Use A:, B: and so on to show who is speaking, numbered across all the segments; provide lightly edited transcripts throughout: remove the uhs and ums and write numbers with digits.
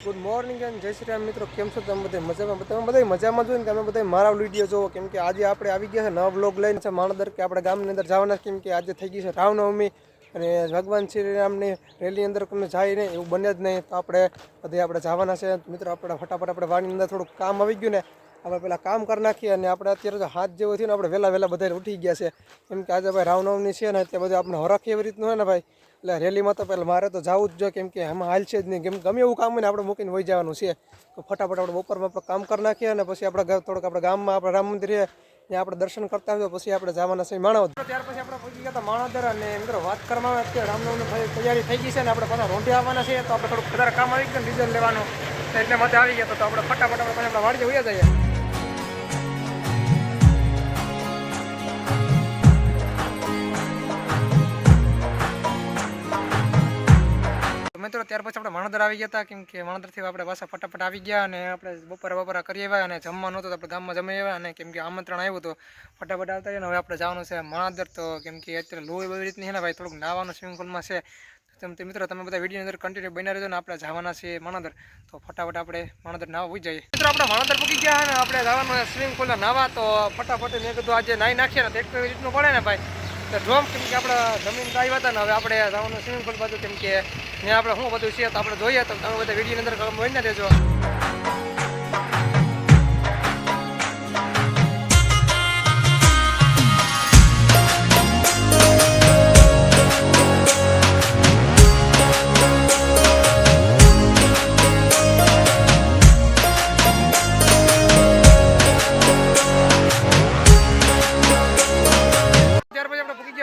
A: Good morning and જય શ્રી રામ મિત્રો, કેમ છો તમે બધા મજામાં? તમે બધા મજામાં જોઈને તમે બધા મારા વિડીયો જોવો, કેમ કે આજે આપણે આવી ગયા છે નવા બ્લોગ લઈને છે માણદર કે આપણે ગામની અંદર જવાના, કેમ કે આજે થઈ ગઈ છે રામનવમી અને ભગવાન શ્રી રામની રેલી અંદર તમે જાય ને એવું બને જ નહીં, તો આપણે આપણે જવાના છે મિત્રો. આપણે ફટાફટ આપણે વાડીની અંદર થોડુંક કામ આવી ગયું ને આપણે પહેલાં કામ કરી નાખીએ અને આપણે અત્યારે તો હાથ જેવો થયું ને આપણે વહેલા બધા ઉઠી ગયા છે, કેમ કે આજે ભાઈ રામનવમી છે ને તે બધું આપણે હરખ એવી રીતનું હોય ને ભાઈ, એટલે રેલીમાં તો પહેલાં મારે તો જવું જ જોઈએ, કેમ કે એમાં હાલ છે જ નહીં, કેમ ગમે એવું કામ હોય ને આપણે મૂકીને વહી જવાનું છે. તો ફટાફટ આપણે બપોરમાં આપણે કામ કરી નાખીએ અને પછી આપણે થોડુંક આપણે ગામમાં આપણે રામ મંદિર છે ત્યાં આપણે દર્શન કરતા હોય, પછી આપણે જવાના છે માણાવદર. ત્યાર પછી આપણે પહોંચી ગયા હતા માણાવદર અને મિત્રો વાત કરવામાં અત્યારે રામનવમીની તૈયારી થઈ ગઈ છે ને આપણે પાછા રોંઢે આવવાના છે, તો આપણે થોડુંક વધારે કામ આવી ગયું ડીઝલ લેવાનું એટલે મજા આવી ગયા, તો આપણે ફટાફટ આપણે વાડીએ વહી જઈએ. મિત્રો ત્યાર પછી આપણે માણદર આવી ગયા હતા, કેમ કે માણદરથી આપણે પાછા ફટાફટ આવી ગયા અને આપણે બપોરા કરી આવ્યા અને જમવાનું હતું તો આપણે ગામમાં જમી આવ્યા, અને કેમ કે આમંત્રણ આવ્યું તો ફટાફટ આવતા ને હવે આપણે જવાનું છે માણદર. તો કેમ કે અત્યારે લોહી બધી રીતની છે ને ભાઈ, થોડુંક નાવાનું સ્વિમિંગ પુલમાં છે, તો મિત્રો તમે બધા વિડીયો અંદર કન્ટિન્યુ બન્યા રહેજો ને આપણે જવાના છે માણદર. તો ફટાફટ આપણે માણદર નાવા હોઈ જઈએ. મિત્રો આપણે માણદર પૂકી ગયા અને આપણે જવાનું સ્વિમિંગ પુલમાં નાવા, તો ફટાફટ મેં કીધું આજે નાહી નાખીએ ને તો એક રીતનું પડે ને ભાઈ, તો ડ્રોમ કેમ કે આપણે જમીન તો આવ્યા હતા ને હવે આપણે જવાનું સ્વિમિંગ પુલ બાજુ, કેમ કે ત્યાં આપણે શું બધું છે તો આપણે જોઈએ, તો તમે બધા વિડીયોની અંદર બની રહેજો.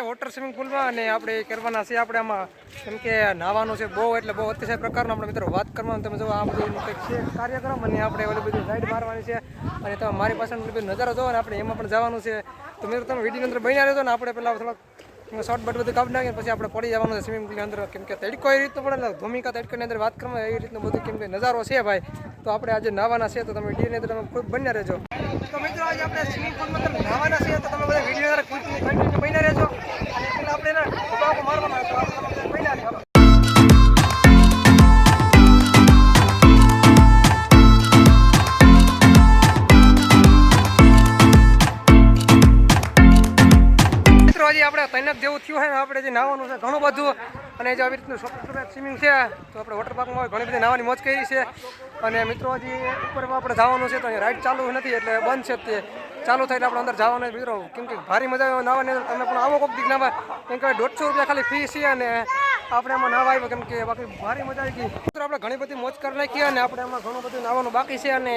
A: વોટર સ્વિમિંગ પુલમાં અને આપણે કરવાના છે આપણે આમાં, કેમ કે નાવાનું છે બહુ એટલે બહુ અતિશય પ્રકારનો આપણે મિત્રો વાત કરવાનું. તમે જો આ બધું કંઈક છે કાર્યક્રમ અને આપણે ઓલી બધી રાઈડ મારવાની છે અને તમે મારી પાસે નજારો જોવો ને આપણે એમાં પણ જવાનું છે, તો મિત્રો તમે વિડીયોની અંદર બન્યા રહેજો ને આપણે પહેલાં થોડાક શોર્ટ બટ બધું કાઢી નાખીને પછી આપણે પડી જવાનું છે સ્વિમિંગ પુલની અંદર, કેમ કે તડકો એ રીતનું પડે ને ભૂમિકા તડકોની અંદર વાત કરવામાં એવી રીતનું બધું કેમ કે નજારો છે ભાઈ, તો આપણે આજે નાવાના છે, તો તમે વિડીયોની અંદર તમે ખૂબ બન્યા રહેજો. તો મિત્રો આજે આપણે સ્વિમિંગ પુલમાં તમે નાવાના છે, તો તમે બધા વિડીયો અંદર કન્ટિન્યુ બન્યા રહેજો અને પેલા આપણે એને મારવાના તો આપણે બન્યા રહેજો. આપણે તૈનાત જેવું થયું હોય ને આપણે જે નાવાનું છે ઘણું બધું, અને જે આવી રીતનું સ્વિમિંગ છે તો આપણે વોટર પાર્કમાં ઘણી બધી નાવાની મોજ કરી છે, અને મિત્રો હજી ઉપરમાં આપણે જવાનું છે તો રાઈડ ચાલુ નથી એટલે બંધ છે, તે ચાલુ થાય એટલે આપણે અંદર જવાનું મિત્રો, કેમ કે ભારી મજા આવે નાવાની. તમે પણ આવો કોઈક દીક નાવા, કેમ કે 150 રૂપિયા ખાલી ફી છે અને આપણે એમાં નાવા આવ્યો, કેમ કે બાકી ભારી મજા આવી ગઈ મિત્રો. આપણે ઘણી બધી મોજ કરી નાખી અને આપણે એમાં ઘણું બધું નાવાનું બાકી છે, અને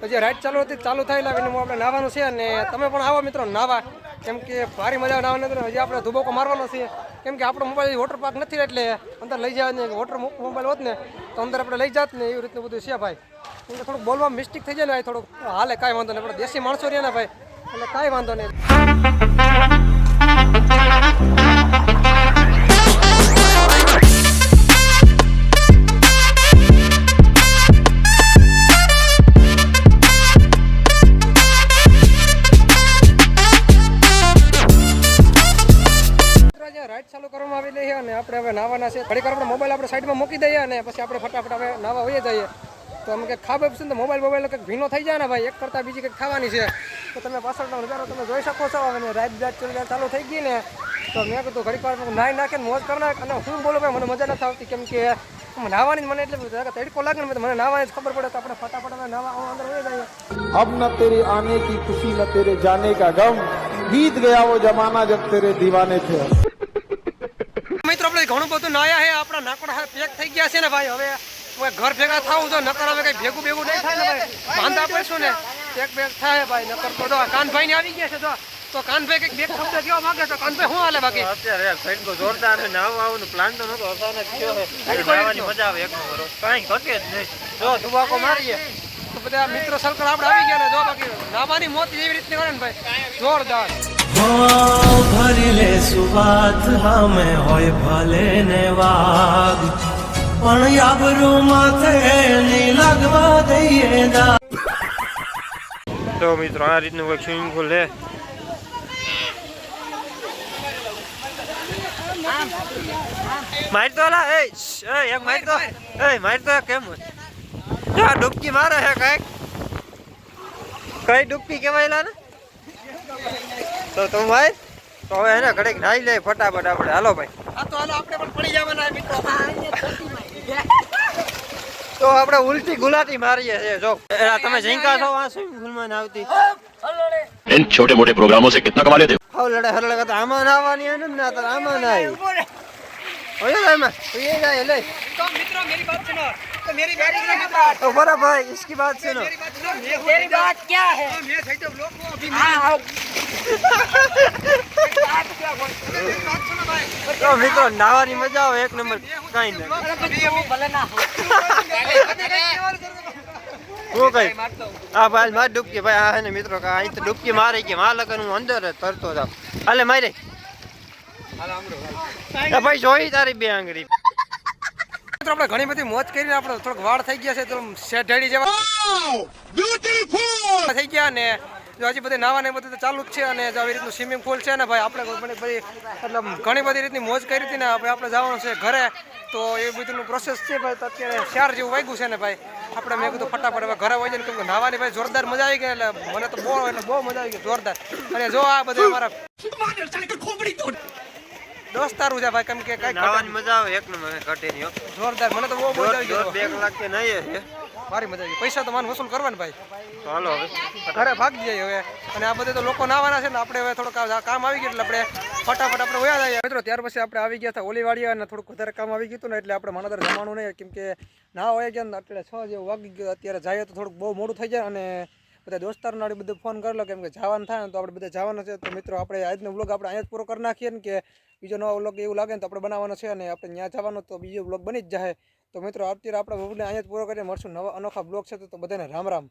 A: હજી રાઈડ ચાલુ હતી ચાલુ થાય એટલે આપણે નાવાનું છે, અને તમે પણ આવો મિત્રો નાવા, કેમ કે ભારી મજા નાવાની અંદર. હજી આપણે ધુબોકો મારવાનો છે, કેમ કે આપણો મોબાઈલ વોટર પાર્ક નથી એટલે અંદર લઈ જાય ને, વોટર મોબાઈલ હોત ને તો અંદર આપણે લઈ જાત ને, એવી રીતનું બધું છે ભાઈ, કેમ કે થોડુંક બોલવામાં મિસ્ટેક થઈ જાય ને થોડુંક હાલે, કાંઈ વાંધો નહીં, આપણે દેશી માણસો રહ્યા ને ભાઈ એટલે કાંઈ વાંધો નહીં. રાઈડ ચાલુ કરવામાં આવી લઈએ અને આપણે હવે નાવાના છે. ઘડીક આપણે મોબાઈલ આપણે સાઈડમાં મૂકી દઈએ અને પછી આપણે ફટાફટ હવે નાવા વહી જઈએ. તો અમે કંઈક ખાવા પીશું તો મોબાઈલ કંઈક ભીનો થઈ જાય ને ભાઈ, એક કરતાં બીજી કંઈક ખાવાની છે, તો તમે પાછળનો નજારો તમે જોઈ શકો છો. અને રાઈડ ચાલુ થઈ ગઈ ને તો મેં કીધું ઘડીક વાર નાહી નાખે ને મોજ કરી નાખ, અને હું બોલું ભાઈ મને મજા નથી આવતી, કેમ કે નાવાની મને એટલે તડકો લાગે ને મને નાવાની જ ખબર પડે, તો આપણે ફટાફટ હવે નાવા અંદર વહી જઈએ.
B: अब न तेरे आने की खुशी न तेरे जाने का गम, बीत गया वो जमाना जब तेरे दीवाने थे.
A: મિત્રો આપણે ઘણું બધું નાયા છે, આપણા નાકોડા પેક થઈ ગયા છે ને ભાઈ, હવે ઘર ભેગા થાવું જો નકર હવે કઈ ભેગું નહીં થાય ને ભાઈ, વાંધા પડશું ને પેક થાય ભાઈ, નકર તો કાનભાઈ ને આવી ગયા છે તો કાનભાઈ કઈક બે શબ્દ કેવા માંગે તો કાનભાઈ શું હાલે? બાકી
C: અત્યારે સાઈડ જોરદાર છે, નાવા આવવાનું પ્લાન તો નતો, અચાનક થયો છે, નાવાની મજા આવે એક નંબર, કાંઈ ઘટે જ નહીં, જો ધુબાકો મારીએ
A: તો બધા મિત્રો સર્કલ આપણે આવી ગયા ને જો, બાકી નાવાની મોત એવી રીતની કરે ને ભાઈ જોરદાર.
D: ભરી લે સુવાત હામે હોય ભલે ને વાગ, પણ આબરૂ માથે ની લાગવા દઈએ દા.
C: તો મિત્રો આ રીતનું કોઈ સ્વિમિંગ પુલ છે. માર તો લા, એ એક માર તો, એ માર તો કેમ આ ડૂબકી મારે હે કઈક કઈ ડૂબકી કહેવાય ને તો તું ભાઈ તો હવે એને ઘડીક નાઈ લે ફટાફટ આપણે હાલો ભાઈ
A: આ તો હાલો આપણે પણ પડી જવાના મિત્રો
C: તો આપણે ઉલટી ગુલાટી મારીએ છે જો એલા તમે ઝીંકા છો આ સ્વિમિંગ પુલ માં આવતી
E: इन छोटे मोटे प्रोग्रामों से कितना कमा लेते हो?
C: હાવ લડે હરડે કરતા આમાં નાવાની હે ને ના તો આમાં નાય ઓય એમાં ઓય જાય લે
A: તો મિત્રો मेरी बात सुनो तो मेरी बात सुनो मित्रों
C: तो बड़ा भाई इसकी बात सुनो
F: तेरी बात क्या है
A: मैं सही तो लोग को अभी
F: हाँ
A: मेरी बात सुनो भाई
C: તો મિત્રો નાવાની મજા આવે એક નંબર કાઈ નહીં
F: भले ना हो
C: હું કઈ હા ભાઈ માર ડૂબકી ભાઈ આ હે ને મિત્રો કા અહીં તો ડૂબકી મારી કે માં લગન હું અંદર જ તરતો જાવ હાલે મારે એ ભાઈ જોઈ તારી બે આંગળી
A: મિત્રો આપણે ઘણી બધી મોજ કરીને આપણે થોડોક વાળ થઈ ગયા છે તો શેઢેડી જેવા બ્યુટીફુલ થઈ ગયા ને જો હજી બધી નાવા ને બધું તો ચાલુ જ છે અને જો આવી રીતનું સ્વિમિંગ પુલ છે ને ભાઈ આપણે બધી મતલબ ઘણી બધી રીતની મોજ કરી હતી ને આપણે જવાનું છે ઘરે તો એ બધુંનું પ્રોસેસ છે ભાઈ તો અત્યારે 4 જેવું વાગ્યું છે ને ભાઈ આપણે મેં કીધું ફટાફટ હવે ઘરે હોય ને કેમ કે નાવાની ભાઈ જોરદાર મજા આવી ગઈ એટલે મને તો બહુ મજા આવી ગઈ જોરદાર અને જો આ બધું અમારા દોસ્તારું છે ભાઈ કેમ કે કઈ
C: નાવાની મજા આવે એક નંબર ઘટે નહીં
A: જોરદાર મને તો બહુ મજા આવી ગઈ
C: 2 કલાક કે નહીં હે
A: મારી મજા આવી ગઈ પૈસા તો માન વસૂલ કરવા ને ભાઈ
C: તો હાલો હવે
A: ઘરે ભાગી જઈએ હવે અને આ બધે તો લોકો નાવાના છે ને આપણે હવે થોડુંક કામ આવી ગયું એટલે આપણે ફટાફટ આપણે વયા જઈએ મિત્રો ત્યાર પછી આપણે આવી ગયા હતા ઓલીવાડી અને થોડુંક વધારે કામ આવી ગયું હતું ને એટલે આપણે માનદર જવાનું નહીં કેમ કે ના હોય ગયા ને એટલે 6 જેવું વાગી ગયું અત્યારે જઈએ તો થોડુંક બહુ મોડું થઈ જાય અને બધા દોસ્તારોને આપણે બધું ફોન કરી લો કેમ કે જવાનું થાય ને તો આપણે બધા જવાનું છે તો મિત્રો આપણે આજનો વ્લોગ આપણે અહીંયા જ પૂરો કરી નાખીએ ને કે બીજો નવો વ્લોગ એવું લાગે ને તો આપણે બનાવવાનો છે અને આપણે ત્યાં જવાનું તો બીજો વ્લોગ બની જ જાય તો મિત્રો અત્યારે આપણે વ્લોગને અહીંયા જ પૂરો કરીએ મળશું નવા અનોખા બ્લોગ છે તો બધાને રામ રામ